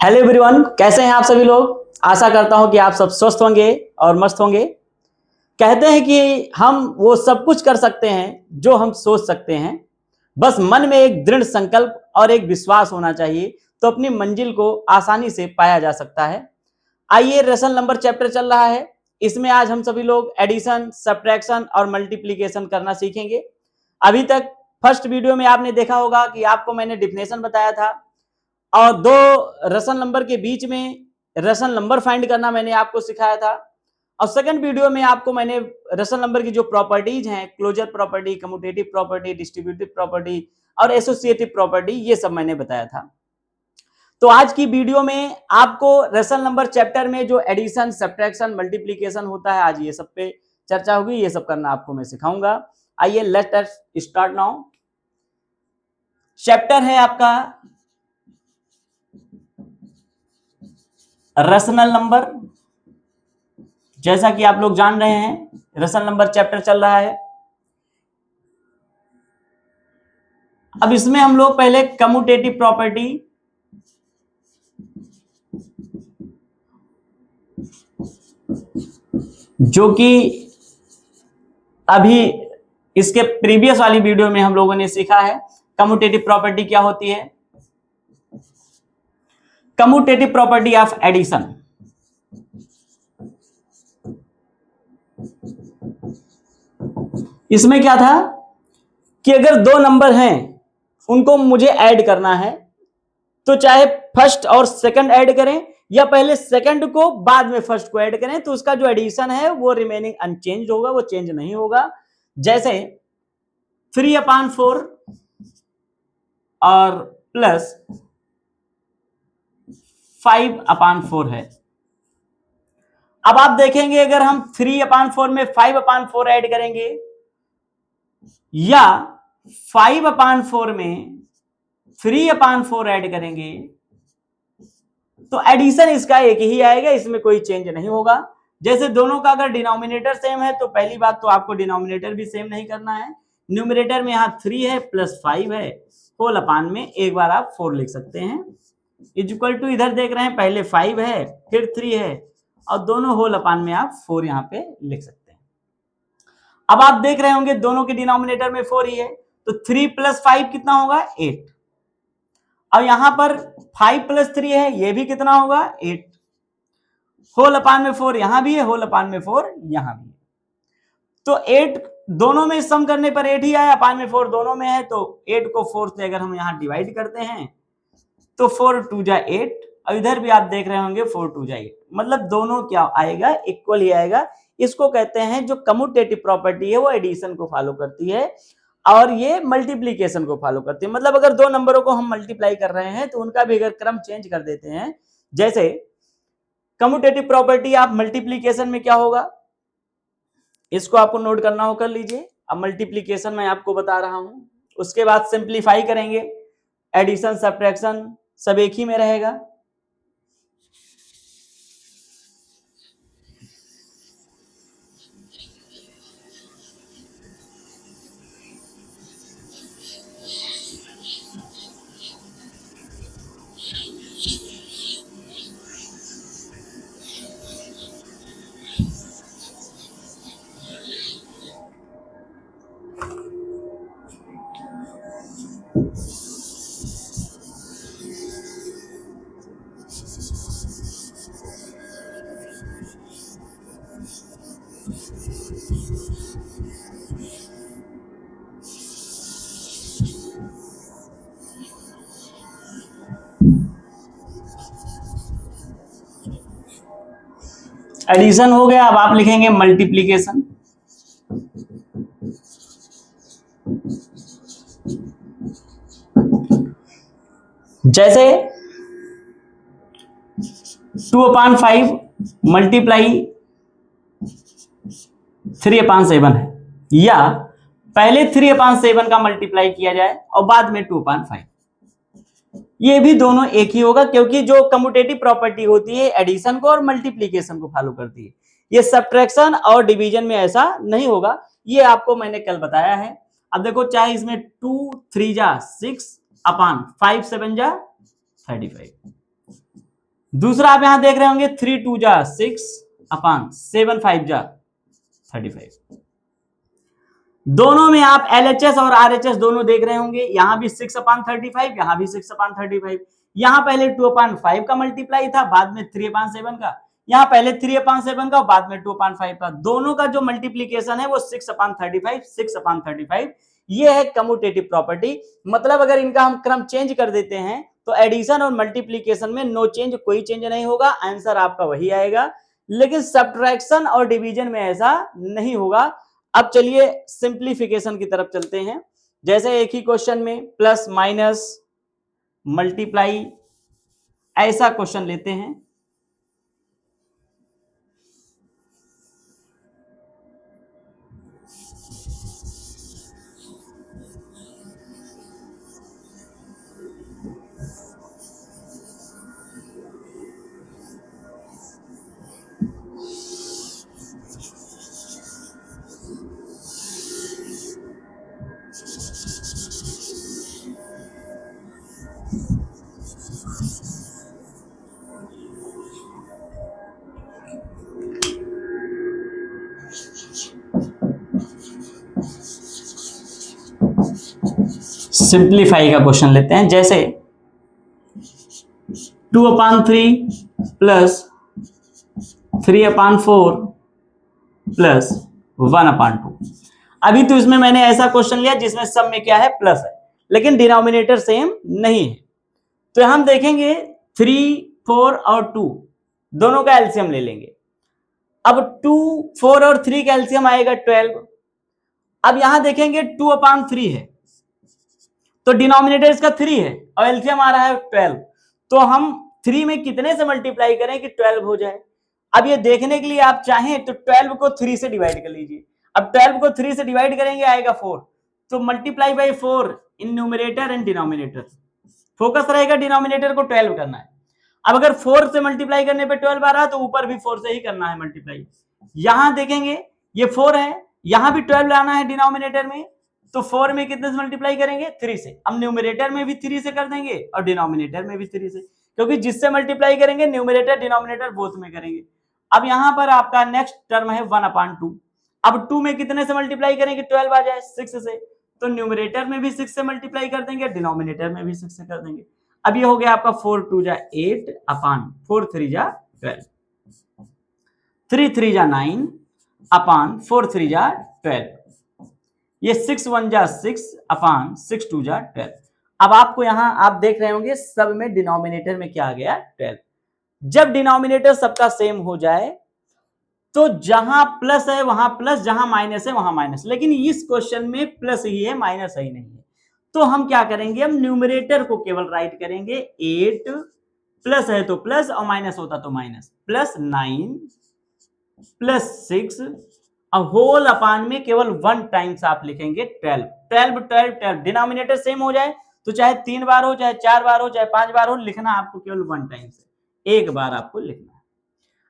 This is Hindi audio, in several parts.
हेलो एवरीवन, कैसे हैं आप सभी लोग। आशा करता हूं कि आप सब स्वस्थ होंगे और मस्त होंगे। कहते हैं कि हम वो सब कुछ कर सकते हैं जो हम सोच सकते हैं। बस मन में एक दृढ़ संकल्प और एक विश्वास होना चाहिए तो अपनी मंजिल को आसानी से पाया जा सकता है। आइए, रेशन नंबर चैप्टर चल रहा है। इसमें आज हम सभी लोग एडिशन, सब्ट्रैक्शन और मल्टीप्लीकेशन करना सीखेंगे। अभी तक फर्स्ट वीडियो में आपने देखा होगा कि आपको मैंने डिफिनेशन बताया था और दो रेशन नंबर के बीच में रेशन नंबर फाइंड करना मैंने आपको सिखाया था। और सेकंड वीडियो में आपको मैंने रेशन नंबर की जो प्रॉपर्टीज हैं, closure property, commutative property, distributive property और एसोसिएटिव प्रॉपर्टी, ये सब मैंने बताया था। तो आज की वीडियो में आपको रेशन नंबर चैप्टर में जो एडिशन, सब्ट्रैक्शन, मल्टीप्लीकेशन होता है, आज ये सब पे चर्चा होगी। ये सब करना आपको मैं सिखाऊंगा। आइए let us start now. Chapter है आपका रेशनल नंबर। जैसा कि आप लोग जान रहे हैं, रेशनल नंबर चैप्टर चल रहा है। अब इसमें हम लोग पहले कम्यूटेटिव प्रॉपर्टी, जो कि अभी इसके प्रीवियस वाली वीडियो में हम लोगों ने सीखा है। कम्यूटेटिव प्रॉपर्टी क्या होती है? Commutative property of addition. इसमें क्या था कि अगर दो नंबर हैं, उनको मुझे ऐड करना है, तो चाहे फर्स्ट और सेकंड ऐड करें या पहले सेकंड को बाद में फर्स्ट को ऐड करें, तो उसका जो एडिशन है वो रिमेनिंग अनचेंज होगा, वो चेंज नहीं होगा। जैसे 3/4 और प्लस 5/4 है। अब आप देखेंगे, अगर हम 3/4 में 5/4 ऐड करेंगे या 5/4 में 3/4 ऐड करेंगे, तो एडिशन इसका एक ही आएगा, इसमें कोई चेंज नहीं होगा। जैसे दोनों का अगर डिनोमिनेटर सेम है, तो पहली बात तो आपको डिनोमिनेटर भी सेम नहीं करना है। न्यूमरेटर में यहाँ 3 है प्लस 5 है, होल अपान में एक बार आप 4 लिख सकते हैं। इक्वल टू इधर देख रहे हैं, पहले 5 है फिर 3 है और दोनों होल अपान में आप 4 यहाँ पे लिख सकते हैं। अब आप देख रहे होंगे दोनों के डिनोमिनेटर में 4 ही है, तो 3 + 5 कितना होगा? 8। अब यहां पर 5 + 3 है, ये भी कितना होगा? 8। होल अपान में 4 यहां भी है, होल अपान में 4 यहां भी है। तो 8 दोनों में सम करने पर 8 ही आया, अपान में 4 दोनों में है, तो 8 को 4 से अगर हम यहां डिवाइड करते हैं तो 4 × 2 = 8। और इधर भी आप देख रहे होंगे 4 × 2 = 8, मतलब दोनों क्या आएगा? इक्वल ही आएगा। इसको कहते हैं, जो कम्यूटेटिव प्रॉपर्टी है वो एडिशन को फॉलो करती है और ये मल्टीप्लीकेशन को फॉलो करती है। मतलब अगर दो नंबरों को हम मल्टीप्लाई कर रहे हैं तो उनका भी अगर क्रम चेंज कर देते हैं, जैसे कम्यूटेटिव प्रॉपर्टी ऑफ मल्टीप्लीकेशन में क्या होगा, इसको आपको नोट करना हो कर लीजिए। अब मल्टीप्लीकेशन मैं आपको बता रहा हूं, उसके बाद सिंप्लीफाई करेंगे, एडिशन, सब्ट्रैक्शन सब एक ही में रहेगा। एडिशन हो गया, अब आप लिखेंगे मल्टीप्लीकेशन। जैसे 2/5 मल्टीप्लाई 3/7 है, या पहले 3/7 का मल्टीप्लाई किया जाए और बाद में 2/5। ये भी दोनों एक ही होगा, क्योंकि जो कम्यूटेटिव प्रॉपर्टी होती है एडिशन को और मल्टीप्लीकेशन को फॉलो करती है। ये सब्ट्रैक्शन और डिवीजन में ऐसा नहीं होगा, ये आपको मैंने कल बताया है। अब देखो, चाहे इसमें 2 × 3 = 6 / 5 × 7 = 35। दूसरा आप यहां देख रहे होंगे 3 2 जा 6 अपान 7 5 जा 35। दोनों में आप LHS और RHS दोनों देख रहे होंगे, यहां भी 6 अपान 35, यहां भी 6 अपान 35। यहां पहले 2 अपान 5 का मल्टीप्लाई था, बाद में 3 अपान 7 का। यहां पहले 3 अपान 7 का, बाद में 2 अपान 5 का। दोनों का जो मल्टीप्लीकेशन है वो 6 अपान 35, 6 अपान 35। ये है कम्यूटेटिव प्रॉपर्टी। मतलब अगर इनका हम क्रम चेंज कर देते हैं तो एडिशन और मल्टीप्लीकेशन में नो चेंज, कोई चेंज नहीं होगा, आंसर आपका वही आएगा। लेकिन सब्ट्रैक्शन और डिवीजन में ऐसा नहीं होगा। अब चलिए सिंप्लीफिकेशन की तरफ चलते हैं। जैसे एक ही क्वेश्चन में प्लस माइनस मल्टीप्लाई ऐसा क्वेश्चन लेते हैं। सिंप्लीफाई का क्वेश्चन लेते हैं। जैसे 2 अपान 3 प्लस 3 अपान 4 प्लस 1 अपान 2। अभी तो इसमें मैंने ऐसा क्वेश्चन लिया जिसमें सब में क्या है, प्लस है, लेकिन डिनोमिनेटर सेम नहीं है। तो हम देखेंगे 3 4 और 2 दोनों का एलसीएम ले लेंगे। अब 2 4 और 3 का एलसीएम आएगा 12। अब यहां देखेंगे 2 अपान 3 है तो डिनोमिनेटर इसका 3 है और एलसीएम आ रहा है 12। तो हम 3 में कितने से मल्टीप्लाई करें कि 12 हो जाए। अब ये देखने के लिए आप चाहें तो 12 को 3 से डिवाइड कर लीजिए। अब 12 को 3 से डिवाइड करेंगे आएगा 4, तो multiply by 4 in numerator and denominator. Focus रहेगा डिनोमिनेटर को 12 करना है। अब अगर 4 से मल्टीप्लाई करने पे 12 आ रहा है तो ऊपर भी 4 से ही करना है मल्टीप्लाई। यहां देखेंगे ये 4 है, यहां भी 12 लाना है डिनोमिनेटर में, तो 4 में कितने से मल्टीप्लाई करेंगे, 3 से। अब न्यूमरेटर में भी 3 से कर देंगे और डिनोमिनेटर में भी 3 से, क्योंकि जिससे मल्टीप्लाई करेंगे न्यूमरेटर डिनोमिनेटर बोथ में करेंगे। अब यहां पर आपका नेक्स्ट टर्म है 1 अपान 2। अब 2 में कितने से मल्टीप्लाई करेंगे, 12 आ जाए 6 से, तो न्यूमरेटर में भी 6 से मल्टीप्लाई कर देंगे, डिनोमिनेटर में भी 6 से कर देंगे। अब ये हो गया आपका 4 2 जा 8 अपान 4 3 जा 12, 3 3 जा 9 अपान 4 3 जा 12। ये 6 1 जा 6 अपान 6 2 जा 12। अब आपको यहां आप देख रहे होंगे सब में डिनोमिनेटर में क्या आ गया, 12। जब डिनोमिनेटर सबका सेम हो जाए तो जहां प्लस है वहां प्लस, जहां माइनस है वहां माइनस। लेकिन इस क्वेश्चन में प्लस ही है, माइनस ही नहीं है। तो हम क्या करेंगे, हम न्यूमरेटर को केवल राइट करेंगे 8, प्लस है तो प्लस और माइनस होता तो minus, plus 9 plus 6 whole upon में केवल 1 टाइम्स आप लिखेंगे 12। 12 12 12 डिनोमिनेटर सेम हो जाए तो चाहे 3 बार हो, चाहे 4 बार हो, चाहे 5 बार हो, लिखना आपको केवल 1 टाइम्स है, एक बार आपको लिखना है।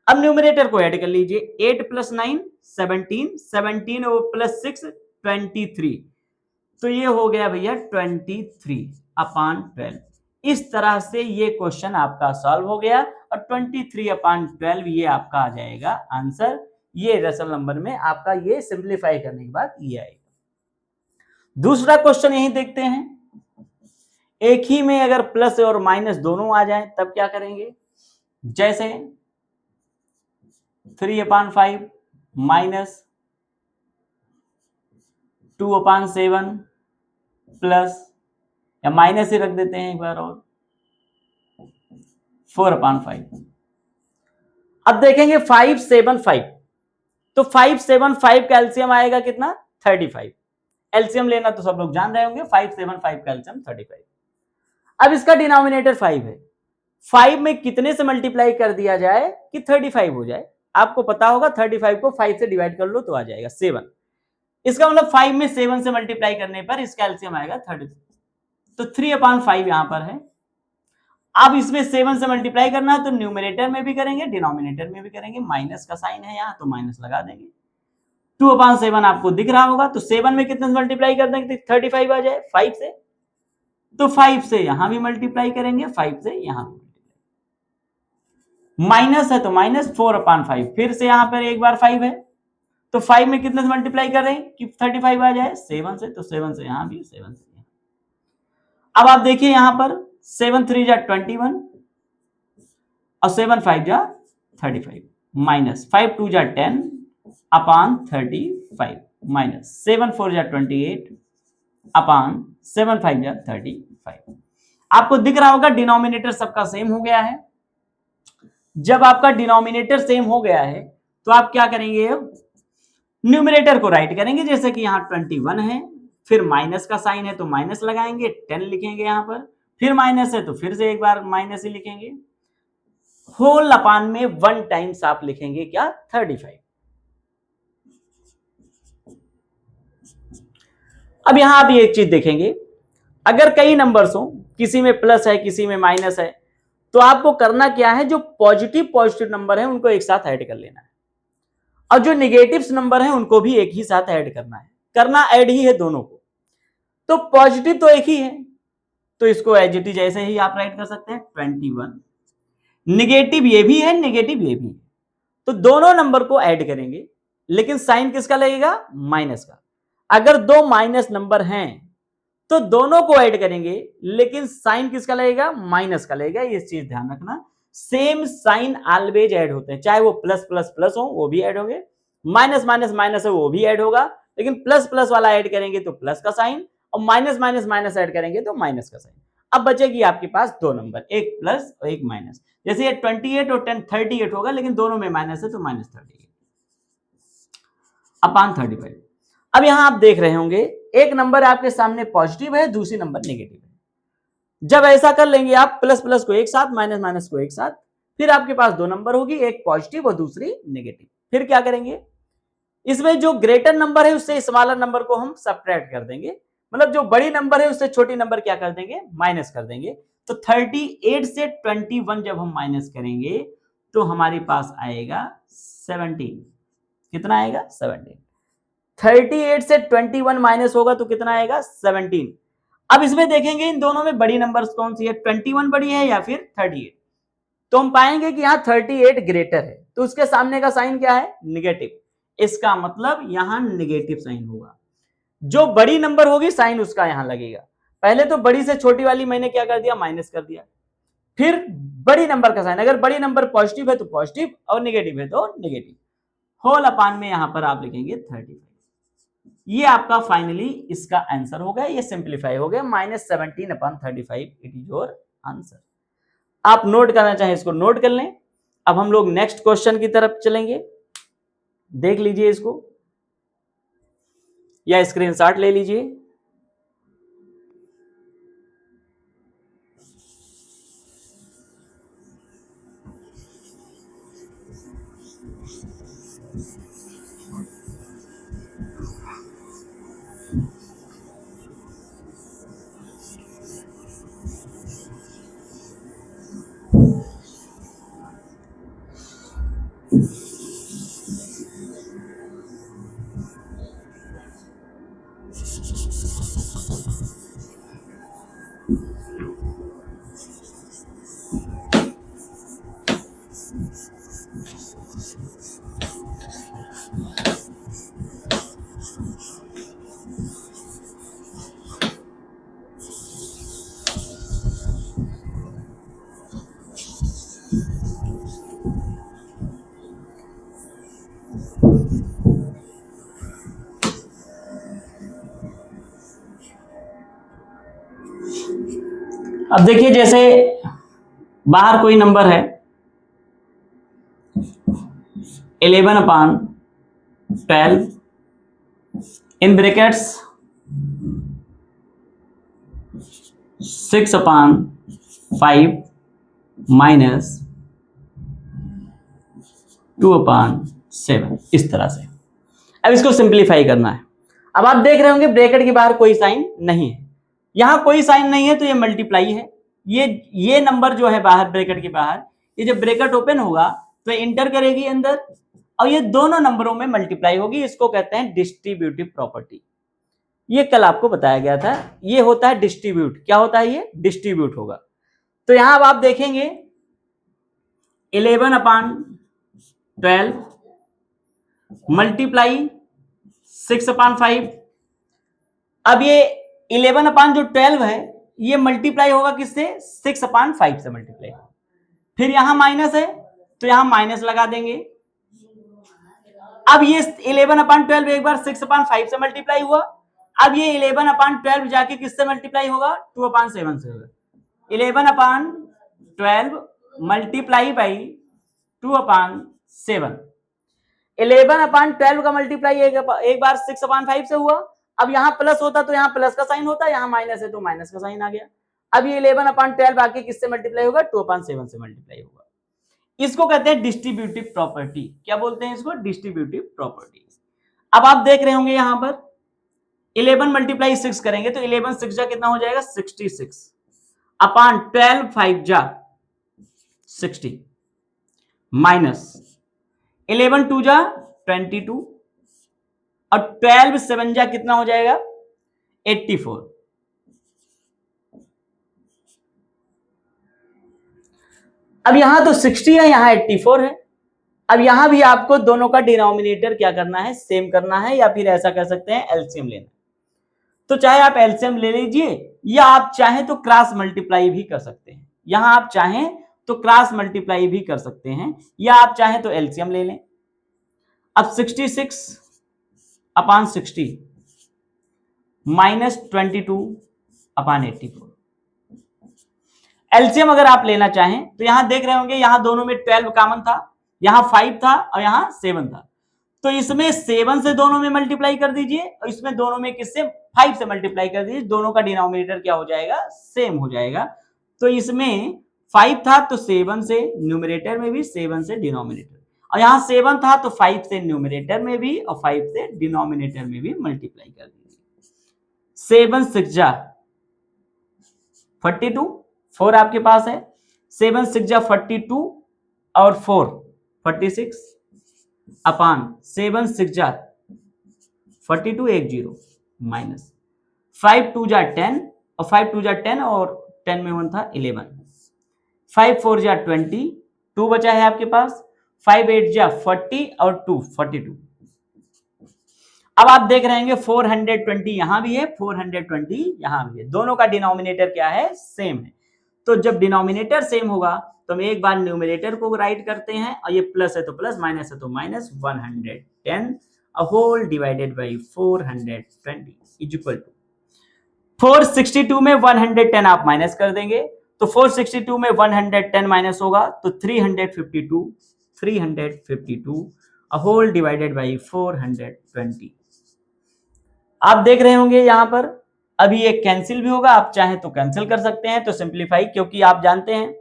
अब न्यूमरेटर को ऐड कर लीजिए, 8 प्लस 9 17, 17 प्लस 6 23। तो ये हो गया भैया 23 अपान 12। इस तरह से ये क्वेश्चन आपका सॉल्व हो गया और 23 अपान 12 ये आपका आ जाएगा आंसर। ये रेशनल नंबर में आपका ये सिंप्लीफाई करने के बाद ये आएगा। दूसरा क्वेश्चन यही देखते हैं। एक ही में अगर प्लस और माइनस दोनों आ जाए तब क्या करेंगे। जैसे 3 अपान 5 माइनस 2 अपान 7 प्लस, या माइनस ही रख देते हैं एक बार और, 4 अपान 5। अब देखेंगे 5 7 5, तो 5 7 5 का एलसीएम आएगा कितना, 35। एलसीएम लेना तो सब लोग जान रहे होंगे, 5 7 5 का एलसीएम 35। अब इसका डिनोमिनेटर 5 है, 5 में कितने से मल्टीप्लाई कर दिया जाए कि 35 हो जाए। आपको पता होगा 35 को 5 से डिवाइड कर लो तो आ जाएगा 7। इसका मतलब 5 में 7 से मल्टीप्लाई करने पर इसका एलसीएम आएगा 30। तो 3 अपान 5 यहां पर है। अब इसमें 7 से मल्टीप्लाई करना है तो न्यूमरेटर में भी करेंगे, डिनोमिनेटर में भी करेंगे। माइनस का साइन है यहाँ तो माइनस लगा देंगे। 2 अपान 7 आपको दिख रहा होगा, तो 7 में कितने से मल्टीप्लाई कर देंगे, 35 आ जाए 5 से, तो 5 से यहां भी मल्टीप्लाई करेंगे, 5 से यहां भी। माइनस है तो -4/5, फिर से यहां पर एक बार 5 है तो 5 में कितने से मल्टीप्लाई कर रहे हैं कि 35 आ जाए, 7 से, तो 7 से यहां भी, 7 से यहां। अब आप देखिए यहां पर 7 3 जा 21 और 7 5 जा 35, माइनस 5 2 जा 10 अपॉन 35, माइनस 7 4 जा 28 अपॉन 7 5 जा 35। आपको दिख रहा होगा डिनोमिनेटर सबका सेम हो गया है। जब आपका डिनोमिनेटर सेम हो गया है तो आप क्या करेंगे, न्यूमरेटर को राइट करेंगे, जैसे कि यहाँ 21 है, फिर माइनस का साइन है तो माइनस लगाएंगे, 10 लिखेंगे यहाँ पर, फिर माइनस है तो फिर से एक बार माइनस ही लिखेंगे, होल अपान में 1 टाइम्स आप लिखेंगे क्या, 35। अब यहां आप एक चीज देखेंगे, अगर कई नंबर्स हो, किसी में प्लस है किसी में माइनस है, तो आपको करना क्या है, जो पॉजिटिव नंबर है उनको एक साथ ऐड कर लेना है, और जो निगेटिव्स नंबर है उनको भी एक ही साथ ऐड करना है, करना ऐड ही है दोनों को। तो पॉजिटिव तो एक ही है तो इसको एज इट इज ऐसे ही आप राइट कर सकते हैं 21, निगेटिव ये भी है, निगेटिव ये भी है, तो दोनों नंबर को ऐड करेंगे, लेकिन साइन किसका लगेगा, माइनस का। अगर दो माइनस नंबर हैं तो दोनों को ऐड करेंगे, लेकिन साइन किसका लगेगा, माइनस का लगेगा, ये चीज ध्यान रखना। सेम साइन ऑलवेज ऐड होते हैं, चाहे वो प्लस प्लस प्लस हो वो भी ऐड होंगे, माइनस माइनस माइनस है वो भी ऐड होगा, लेकिन प्लस प्लस वाला ऐड करेंगे तो प्लस का साइन, और माइनस माइनस माइनस ऐड करेंगे तो माइनस का साइन। अब बचेगी आपके पास दो नंबर, एक प्लस और एक माइनस, जैसे ये 28 और 10 38 होगा, लेकिन दोनों में माइनस है तो -38 अपॉन 35। अब यहां आप देख रहे होंगे एक नंबर आपके सामने पॉजिटिव है, दूसरी नंबर नेगेटिव है। जब ऐसा कर लेंगे आप, प्लस प्लस को एक साथ, माइनस माइनस को एक साथ, फिर आपके पास दो नंबर होगी, एक पॉजिटिव और दूसरी नेगेटिव। फिर क्या करेंगे, इसमें जो ग्रेटर नंबर है उससे स्मॉलर नंबर को हम सब्ट्रैक्ट कर देंगे, मतलब जो बड़ी नंबर है उससे छोटी नंबर क्या कर देंगे, माइनस कर देंगे। तो 38 से 21 जब हम माइनस करेंगे तो हमारे पास आएगा 17। कितना आएगा, 17। 38 से 21 माइनस होगा तो कितना आएगा, 17। अब इसमें देखेंगे इन दोनों में बड़ी नंबर कौन सी है, 21 बड़ी है या फिर 38, तो हम पाएंगे कि यहाँ 38 ग्रेटर है, तो उसके सामने का साइन क्या है, निगेटिव, इसका मतलब यहां निगेटिव साइन होगा। जो बड़ी नंबर होगी साइन उसका यहां लगेगा, पहले तो बड़ी से छोटी वाली मैंने क्या कर दिया, माइनस कर दिया, फिर बड़ी नंबर का साइन, अगर बड़ी नंबर पॉजिटिव है तो पॉजिटिव और निगेटिव है तो निगेटिव, होल अपान में यहां पर आप लिखेंगे 35। ये आपका फाइनली इसका आंसर हो गया, ये सिंप्लीफाई हो गया, -17/35 इट इज योर आंसर। आप नोट करना चाहें इसको नोट कर लें। अब हम लोग नेक्स्ट क्वेश्चन की तरफ चलेंगे, देख लीजिए इसको या स्क्रीनशॉट ले लीजिए। अब देखिए जैसे बाहर कोई नंबर है 11/12 इन ब्रैकेट्स 6/5 माइनस 2/7, इस तरह से। अब इसको सिंप्लीफाई करना है। अब आप देख रहे होंगे ब्रैकेट के बाहर कोई साइन नहीं है, यहां कोई साइन नहीं है तो ये मल्टीप्लाई है। ये नंबर जो है बाहर ब्रैकेट के बाहर, ये जब ब्रैकेट ओपन होगा तो इंटर करेगी अंदर और ये दोनों नंबरों में मल्टीप्लाई होगी, इसको कहते हैं डिस्ट्रीब्यूटिव प्रॉपर्टी। ये कल आपको बताया गया था, ये होता है डिस्ट्रीब्यूट। क्या होता है, ये डिस्ट्रीब्यूट होगा। तो यहां अब आप देखेंगे 11/12 मल्टीप्लाई 6/5। अब ये 11/12 है, ये मल्टीप्लाई होगा किससे? 6/5 से मल्टीप्लाई। फिर यहां माइनस है तो यहां माइनस लगा देंगे। अब ये 11/12 एक बार 6/5 से मल्टीप्लाई हुआ। अब ये 11/12 जाके किससे मल्टीप्लाई होगा? 2/7 से होगा। 11/12 मल्टीप्लाई बाई 2/7। 11/12 का मल्टीप्लाई एक बार 6/5 से हुआ। अब यहां प्लस होता तो यहां प्लस का साइन होता, यहां माइनस है तो माइनस का साइन आ गया। अब ये 11/12 आके किससे मल्टीप्लाई होगा? 2/7 से मल्टीप्लाई होगा। इसको कहते हैं डिस्ट्रीब्यूटिव प्रॉपर्टी। क्या बोलते हैं इसको? Distributive property. अब आप देख रहे होंगे यहां पर 11 मल्टीप्लाई 6 करेंगे तो 11 6 जा कितना हो जाएगा? 66 अपॉन 12 5 जा 60 माइनस 11 2 जा 22 और 12 7 जा कितना हो जाएगा? 84। अब यहां तो 60 है, यहां 84 है। अब यहां भी आपको दोनों का डिनोमिनेटर क्या करना है? सेम करना है, या फिर ऐसा कर सकते हैं एलसीएम लेना। तो चाहे आप एलसीएम ले लीजिए या आप चाहें तो क्रॉस मल्टीप्लाई भी कर सकते हैं। यहां आप चाहें तो क्रॉस मल्टीप्लाई भी कर सकते हैं या आप चाहें तो एलसीएम ले लें। अब 66 अपॉन 60 माइनस 22 अपॉन 84। एलसीएम अगर आप लेना चाहें तो यहां देख रहे होंगे, यहां दोनों में 12 कॉमन था, यहां 5 था और यहां 7 था। तो इसमें 7 से दोनों में मल्टीप्लाई कर दीजिए और इसमें दोनों में किससे? 5 से मल्टीप्लाई कर दीजिए। दोनों का डिनोमिनेटर क्या हो जाएगा? सेम हो जाएगा। तो इसमें 5 था तो 7 से न्यूमरेटर में भी, 7 से डिनोमिनेटर, और यहां 7 था तो 5 से न्यूमरेटर में भी और 5 से डिनोमिनेटर में भी मल्टीप्लाई कर दीजिए। 7 6 जा 42, 4 आपके पास है। 7 6 जा 42 और 4 46 अपान 7 6 जा 42 1 0 माइनस 5 2 जा 10 और 5 2 जा 10 और 10 में 1 था 11। 5 4 जा 20, 2 बचा है आपके पास। 5 8 जा 40 और 2 42। अब आप देख रहे हैं 420 यहां भी है, 420 यहां भी है। दोनों का डिनोमिनेटर क्या है? सेम है। तो जब डिनोमिनेटर सेम होगा तो हम एक बार न्यूमरेटर को राइट करते हैं, और ये प्लस है तो प्लस, माइनस है तो minus. 110 whole divided by 420 is equal to 462 में 110 आप माइनस कर देंगे तो 462 में 110 माइनस होगा तो 352 होल डिवाइडेड बाई 420। आप देख रहे होंगे यहां पर अभी एक कैंसिल भी होगा, आप चाहें तो कैंसिल कर सकते हैं। तो सिंप्लीफाई, क्योंकि आप जानते हैं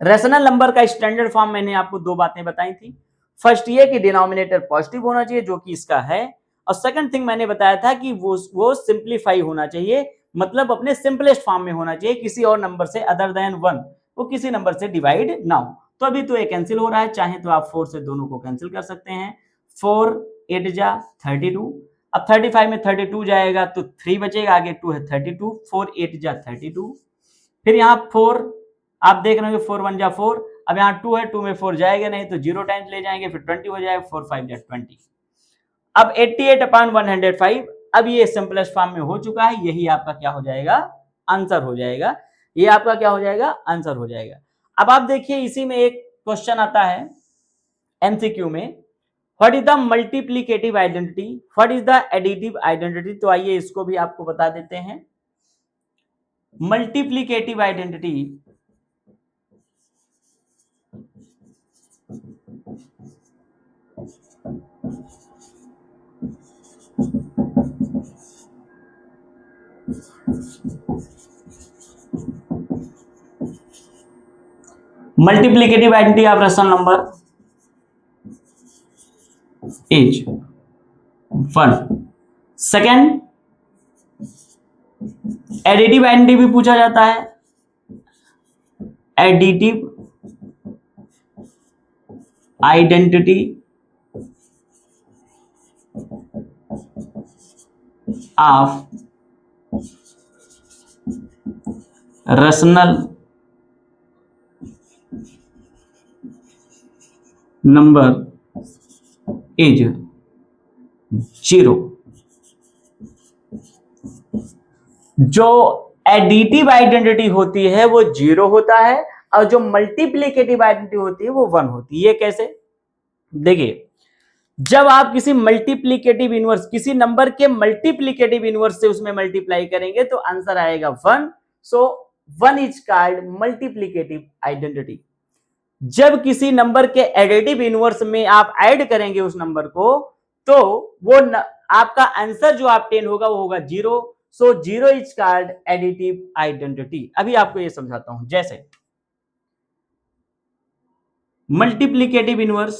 रेशनल नंबर का स्टैंडर्ड फॉर्म मैंने आपको दो बातें बताई थी। फर्स्ट ये कि डिनोमिनेटर पॉजिटिव होना चाहिए, जो कि इसका है, और सेकंड थिंग मैंने बताया था कि वो सिंप्लीफाई होना चाहिए, मतलब अपने सिंपलेस्ट फॉर्म में होना चाहिए, किसी और नंबर से अदर देन 1, वो किसी नंबर से डिवाइड ना हो। तो अभी तो ये कैंसिल हो रहा है, चाहे तो आप 4 से दोनों को कैंसिल कर सकते हैं। 4 8 जा 32, अब 35 में 32 जाएगा तो 3 बचेगा, आगे 2 है 32, 4 8 जा 32, फिर यहाँ 4 आप देख रहे हो 4 1 जा 4, अब यहाँ 2 है, 2 में 4 जाएगा नहीं तो 0 टाइम्स ले जाएंगे, फिर 20 हो जाएगा, 4 5 जा 20। अब 88 अपॉन 105, अब ये सिंपलेस्ट फॉर्म में हो चुका है, यही आपका क्या हो जाएगा? आंसर हो जाएगा। ये आपका क्या हो जाएगा? आंसर हो जाएगा। अब आप देखिए इसी में एक क्वेश्चन आता है एमसीक्यू में, what is the multiplicative identity, what is the additive identity. तो आइए इसको भी आपको बता देते हैं। Multiplicative identity multiplicative identity of rational number is 1। Second, additive identity भी पूछा जाता है, additive identity of rational number is 0। जो एडिटिव आइडेंटिटी होती है वो 0 होता है और जो मल्टीप्लिकेटिव आइडेंटिटी होती है वो 1 होती है। ये कैसे? देखिए, जब आप किसी मल्टीप्लिकेटिव इनवर्स, किसी नंबर के मल्टीप्लिकेटिव इनवर्स से उसमें मल्टीप्लाई करेंगे तो आंसर आएगा 1। सो 1 इज कॉल्ड मल्टीप्लिकेटिव आइडेंटिटी। जब किसी नंबर के एडिटिव इनवर्स में आप ऐड करेंगे उस नंबर को, तो वो आपका आंसर जो ऑब्टेन होगा वो होगा 0। सो 0 इज कॉल्ड एडिटिव आइडेंटिटी। अभी आपको ये समझाता हूं। जैसे मल्टीप्लिकेटिव इनवर्स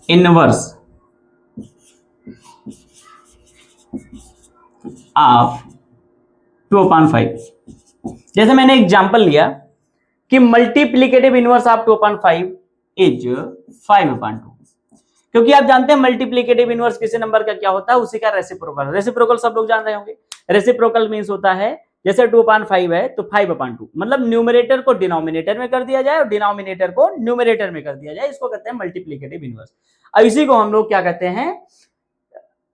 इनवर्स ऑफ 2/5। जैसे मैंने एग्जांपल लिया कि मल्टीप्लिकेटिव इनवर्स ऑफ 2/5 इज 5/2, क्योंकि आप जानते हैं मल्टीप्लिकेटिव इनवर्स किसी नंबर का क्या होता है, उसी का रेसिप्रोकल। रेसिप्रोकल सब लोग जान रहे होंगे। रेसिप्रोकल मींस होता है जैसे 2/5 है तो 5/2, मतलब न्यूमरेटर को डिनोमिनेटर में कर दिया जाए और डिनोमिनेटर को न्यूमरेटर में कर दिया जाए, इसको कहते हैं मल्टीप्लिकेटिव इनवर्स। और इसी को हम लोग क्या कहते हैं?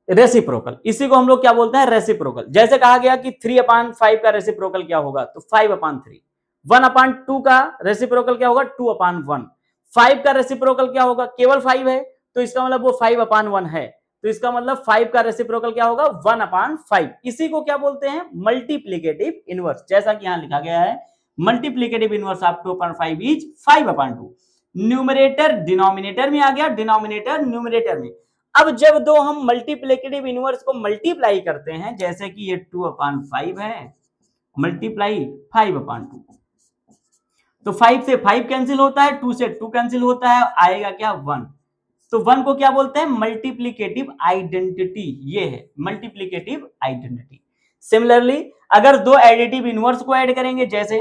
रेसिप्रोकल। इसी को हम लोग क्या बोलते हैं? रेसिप्रोकल। जैसे कहा गया कि 3/5 का रेसिप्रोकल क्या होगा, तो 5/3। 1/2 का रेसिप्रोकल क्या होगा? 2/1। 5 का रेसिप्रोकल क्या होगा? केवल 5 है तो इसका मतलब वो 5/1 है, तो इसका मतलब 5 का रेसिप्रोकल क्या होगा? 1/5। इसी को क्या बोलते हैं? Multiplicative inverse. जैसा कि यहां लिखा गया है, multiplicative inverse of 2/5 is 5/2। Numerator denominator में आ गया, डिनोमिनेटर न्यूमरेटर में। अब जब दो हम मल्टीप्लिकेटिव इनवर्स को मल्टीप्लाई करते हैं, जैसे कि ये 2/5 है मल्टीप्लाई 5/2, तो 5 से 5 कैंसिल होता है, 2 से 2 कैंसिल होता है, आएगा क्या? 1। तो 1 को क्या बोलते हैं? Multiplicative identity. ये है मल्टीप्लिकेटिव आइडेंटिटी। सिमिलरली अगर दो एडिटिव इनवर्स को ऐड करेंगे, जैसे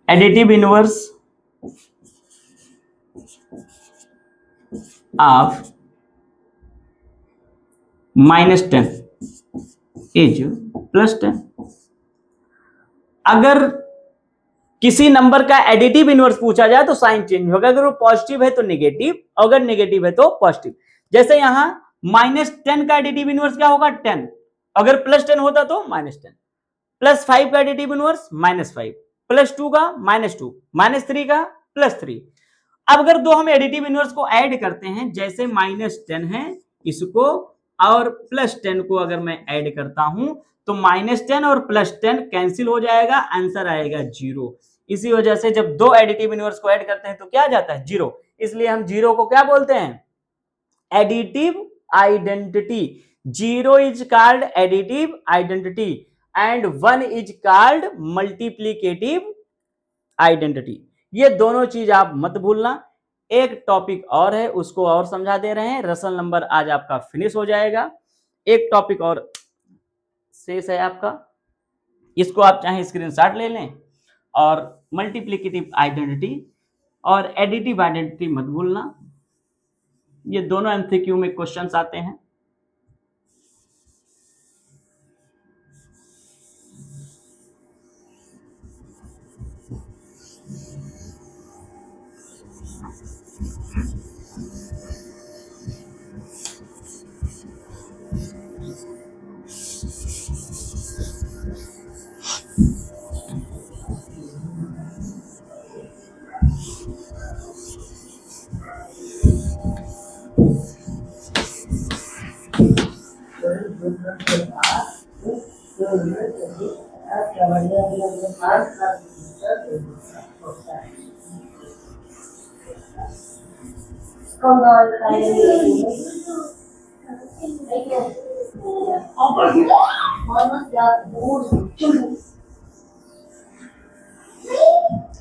एडिटिव इनवर्स ऑफ -10 इज +10। अगर किसी नंबर का एडिटिव इनवर्स पूछा जाए तो साइन चेंज होगा। अगर वो पॉजिटिव है तो नेगेटिव, अगर नेगेटिव है तो पॉजिटिव। जैसे यहां -10 का एडिटिव इनवर्स क्या होगा? 10। अगर +10 होता तो -10। +5 का एडिटिव इनवर्स -5, +2 का -2, -3 का +3। अब अगर दो हम एडिटिव इनवर्स को ऐड करते हैं, जैसे -10 है इसको और +10 को अगर मैं ऐड करता हूं तो -10 और +10 कैंसिल हो जाएगा, आंसर आएगा 0। इसी वजह से जब दो एडिटिव इनवर्स को ऐड करते हैं तो क्या आ जाता है? 0। इसलिए हम 0 को क्या बोलते हैं? Additive identity. 0 is called additive identity and 1 is called multiplicative identity. ये दोनों चीज आप मत भूलना। एक टॉपिक और है, उसको और समझा दे रहे हैं। रसल नंबर आज आपका फिनिश हो जाएगा। एक टॉपिक और शेष है आपका, इसको आप चाहे स्क्रीनशॉट ले लें। और मल्टीप्लिकेटिव आइडेंटिटी और एडिटिव आइडेंटिटी मत भूलना, ये दोनों एमसीक्यू में क्वेश्चंस आते हैं।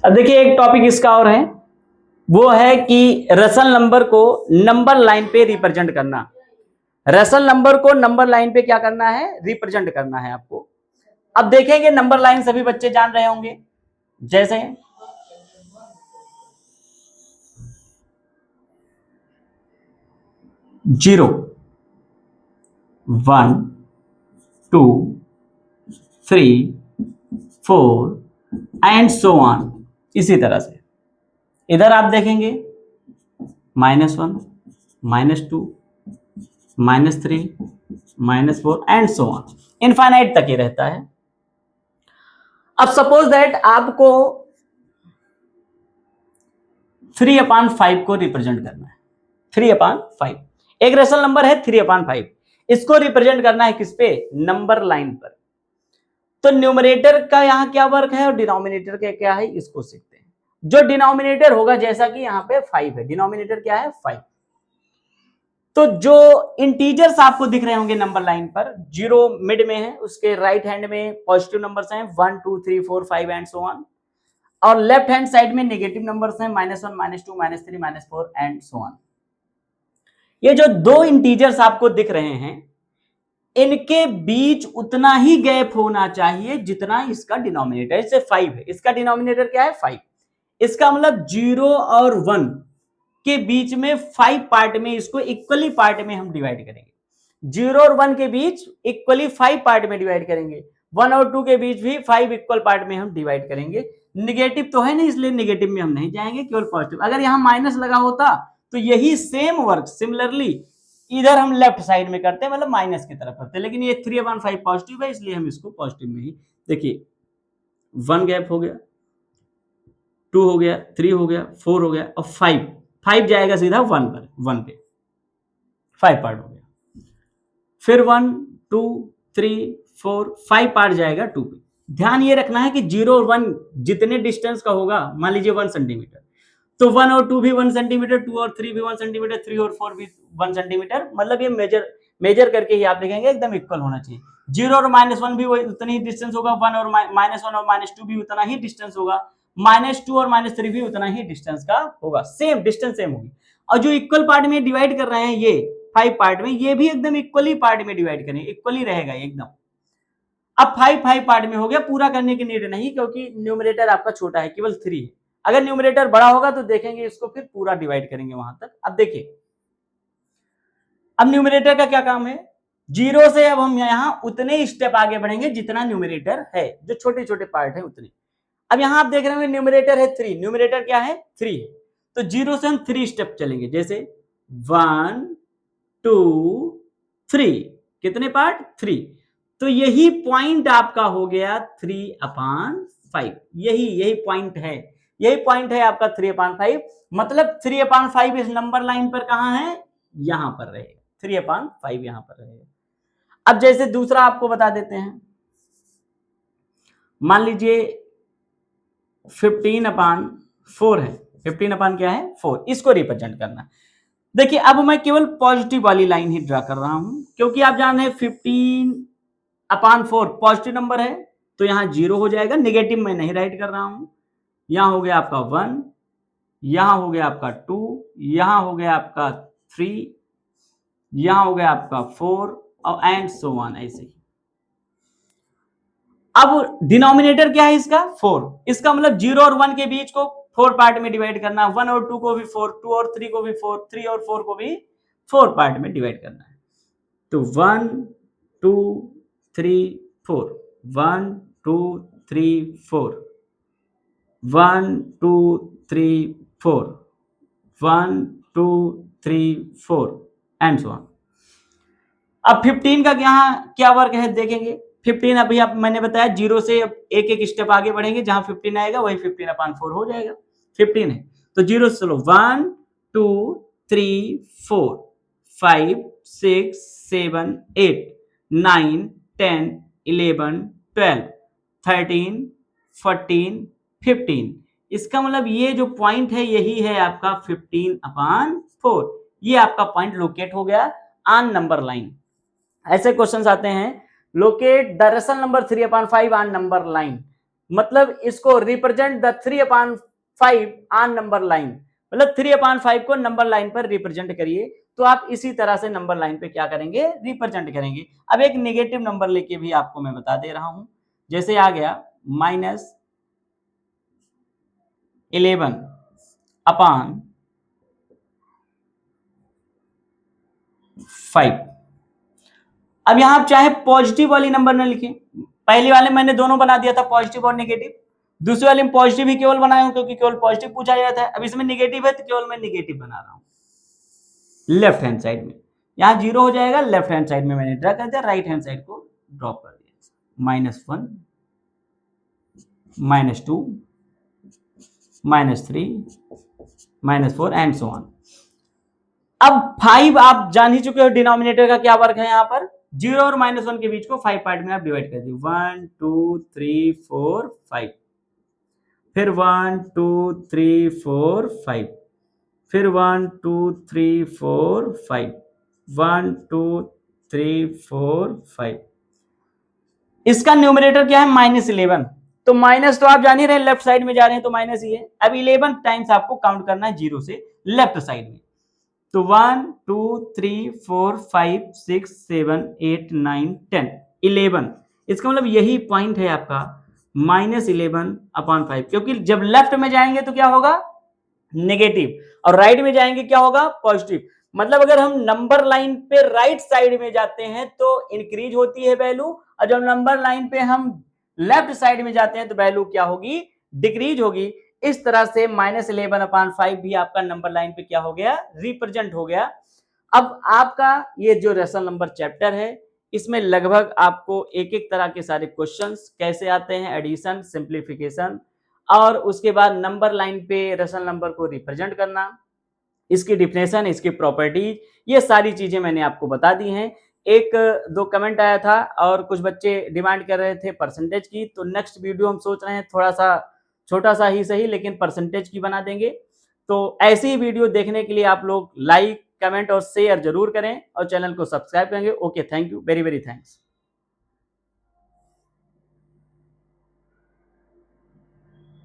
अब देखिए एक टॉपिक इसका और है, वो है कि रसल नंबर को नंबर लाइन पे रिप्रेजेंट करना। रसल नंबर को नंबर लाइन पे क्या करना है? रिप्रेजेंट करना है आपको। अब देखेंगे नंबर लाइन सभी बच्चे जान रहे होंगे। जैसे 0, 1 2 3 4 एंड सो ऑन। इसी तरह से इधर आप देखेंगे -1 -2 -3 -4 एंड सो ऑन, इनफाइनाइट तक ही रहता है। अब सपोज दैट आपको 3/5 को रिप्रेजेंट करना है। 3/5 एक रेशनल नंबर है 3/5, इसको रिप्रेजेंट करना है किस पे? नंबर लाइन पर। तो न्यूमरेटर का यहां क्या वर्क है और डिनोमिनेटर का क्या है, इसको सीखते हैं। जो डिनोमिनेटर होगा, जैसा कि यहां पे 5 है, डिनोमिनेटर क्या है? 5। तो जो इंटीजर्स आपको दिख रहे होंगे नंबर लाइन पर, 0 मिड में है, उसके राइट हैंड में पॉजिटिव नंबर्स हैं 1 2 3 4 5 एंड सो ऑन, और लेफ्ट हैंड साइड में नेगेटिव नंबर्स हैं -1 -2 -3 -4 एंड सो ऑन। ये जो दो इंटीजर्स आपको दिख रहे हैं, इनके बीच उतना ही गैप होना चाहिए जितना इसका डिनोमिनेटर। जैसे 5 है, इसका डिनोमिनेटर क्या है? 5। इसका मतलब 0 और 1 के बीच में 5 पार्ट में इसको इक्वली पार्ट में हम डिवाइड करेंगे। 0 और 1 के बीच इक्वली 5 पार्ट में डिवाइड करेंगे। 1 और 2 के बीच भी 5 इक्वल पार्ट में हम डिवाइड करेंगे। निगेटिव तो है नहीं, इसलिए निगेटिव में हम नहीं जाएंगे, केवल पॉजिटिव। अगर यहां माइनस लगा होता तो यही सेम वर्क सिमिलरली इधर हम लेफ्ट साइड में करते हैं, मतलब माइनस की तरफ करते हैं। लेकिन ये 3/5 पॉजिटिव है, इसलिए हम इसको पॉजिटिव में ही देखिए। 1 गैप हो गया, 2 हो गया, 3 हो गया, 4 हो गया, और 5 जाएगा सीधा 1 पर, 1 पे 5 पार्ट हो गया। फिर 1 2 3 4 5 पार्ट जाएगा 2 पे। ध्यान ये रखना है कि 0 और 1 जितने डिस्टेंस का होगा, मान लीजिए 1 सेंटीमीटर, तो 1 और 2 भी 1 सेंटीमीटर, 2 और 3 भी 1 सेंटीमीटर, 3 और 4 भी 1 सेंटीमीटर, मतलब ये मेजर करके ही आप देखेंगे एकदम इक्वल होना चाहिए। 0 और -1 भी वही उतनी ही डिस्टेंस होगा, 1 और -1 और -2 भी उतना ही डिस्टेंस होगा, -2 और -3 भी उतना ही डिस्टेंस का होगा, सेम डिस्टेंस सेम होगी। और जो इक्वल पार्ट में डिवाइड कर रहे हैं ये 5 पार्ट में, ये भी एकदम इक्वली पार्ट में डिवाइड करेंगे, इक्वली रहेगा एकदम। अब 5 पार्ट में हो गया, पूरा करने की नीड नहीं, क्योंकि न्यूमरेटर आपका छोटा है, केवल 3 है। अगर न्यूमरेटर बड़ा होगा तो देखेंगे इसको फिर पूरा डिवाइड करेंगे वहां तक। अब देखिए, अब न्यूमरेटर का क्या काम है? 0 से अब हम यहां उतने स्टेप आगे बढ़ेंगे जितना न्यूमरेटर है, जो छोटे छोटे पार्ट है उतने। अब यहां आप देख रहे होंगे न्यूमरेटर है 3, न्यूमरेटर क्या है? 3 है। तो 0 से हम 3 स्टेप चलेंगे, जैसे 1 2 3, कितने पार्ट? 3। तो यही पॉइंट आपका हो गया 3/5। यही पॉइंट है, यही पॉइंट है आपका 3/5। मतलब 3/5 इस नंबर लाइन पर कहां है? यहां पर रहेगा, 3/5 यहां पर रहेगा। अब जैसे दूसरा आपको बता देते हैं, मान लीजिए 15/4 है। 15 क्या है? 4, इसको रिप्रेजेंट करना। देखिए, अब मैं केवल पॉजिटिव वाली लाइन ही ड्रा कर रहा हूं, क्योंकि आप जान रहे 15/4 पॉजिटिव नंबर है, तो यहां 0 हो जाएगा, नेगेटिव में नहीं राइट कर रहा हूं। यहां हो गया आपका 1, यहां हो गया आपका 2, यहां हो गया आपका 3, यहां हो गया आपका 4, और एंड सो ऑन, ऐसे ही। अब डिनोमिनेटर क्या है इसका? 4। इसका मतलब 0 और 1 के बीच को 4 पार्ट में डिवाइड करना, 1 और 2 को भी 4, 2 और 3 को भी 4, 3 और 4 को भी 4 पार्ट में डिवाइड करना है। तो 1 2 3 4, 1 2 3 4, 1 2 3 4, 1 2 3 4 एंड सो ऑन। अब 15 का यहाँ क्या वर्क है देखेंगे। 15 अभी आप मैंने बताया 0 से एक एक स्टेप आगे बढ़ेंगे, जहां 15 आएगा वही 15/4 हो जाएगा। 15 है तो 0 से चलो 1 2 3 4 5 6 7 8 9 10 11 12 13 14 15। इसका मतलब ये जो पॉइंट है यही है आपका 15/4। ये आपका पॉइंट लोकेट हो गया ऑन नंबर लाइन। ऐसे क्वेश्चंस आते हैं, locate the rational number 3/5 on number line, मतलब इसको represent the 3/5 on number line, मतलब 3/5 को नंबर लाइन पर रिप्रेजेंट करिए। तो आप इसी तरह से नंबर लाइन पे क्या करेंगे? रिप्रेजेंट करेंगे। अब एक नेगेटिव नंबर लेके भी आपको मैं बता दे रहा हूं, जैसे आ गया -11/5। अब यहां आप चाहे पॉजिटिव वाली नंबर ना लिखें, पहले वाले मैंने दोनों बना दिया था पॉजिटिव और नेगेटिव, दूसरे वाले में पॉजिटिव ही केवल बनाया हूं क्योंकि केवल पॉजिटिव पूछा जाता है। अब इसमें नेगेटिव है तो केवल मैं नेगेटिव बना रहा हूं लेफ्ट हैंड साइड में, यहां 0 हो जाएगा, लेफ्ट हैंड साइड में मैंने ड्रा कर दिया, राइट हैंड साइड को ड्रॉप कर दिया, -1 -2 -3 -4 एंड सो ऑन। अब 5 आप जान ही चुके हो डिनोमिनेटर का क्या वर्क है, यहां पर 0 और -1 के बीच को 5 पार्ट में आप डिवाइड कर दिए, 1 2 3 4 5, फिर 1 2 3 4 5, फिर 1 2 3 4 5, 1 2 3 4 5। इसका न्यूमरेटर क्या है, -11, तो माइनस तो आप जान ही रहे लेफ्ट साइड में जा रहे हैं तो माइनस ही है। अब 11 टाइम्स आपको काउंट करना है 0 से लेफ्ट साइड में, तो 1 2 3 4 5 6 7 8 9 10 11, इसका मतलब यही पॉइंट है आपका -11/5, क्योंकि जब लेफ्ट में जाएंगे तो क्या होगा, नेगेटिव, और राइट में जाएंगे क्या होगा, पॉजिटिव। मतलब अगर हम नंबर लाइन पे राइट साइड में जाते हैं तो इंक्रीज होती है वैल्यू, और जब नंबर लाइन पे हम लेफ्ट साइड में जाते हैं तो वैल्यू क्या होगी, डिक्रीज होगी। इस तरह से -11/5 भी आपका नंबर लाइन पे क्या हो गया, रिप्रेजेंट हो गया। अब आपका ये जो रेशनल नंबर चैप्टर है, इसमें लगभग आपको एक एक तरह के सारे क्वेश्चंस कैसे आते हैं, एडिशन, सिंप्लीफिकेशन, और उसके बाद नंबर लाइन पे रेशनल नंबर को रिप्रेजेंट करना, इसकी डिफिनेशन, इसकी प्रॉपर्टीज, ये सारी चीजें मैंने आपको बता दी हैं। एक दो कमेंट आया था और कुछ बच्चे डिमांड कर रहे थे परसेंटेज की, तो नेक्स्ट वीडियो हम सोच रहे हैं थोड़ा सा छोटा सा ही सही लेकिन परसेंटेज की बना देंगे। तो ऐसी ही वीडियो देखने के लिए आप लोग लाइक, कमेंट और शेयर जरूर करें और चैनल को सब्सक्राइब करेंगे। Okay, thank you, very very thanks.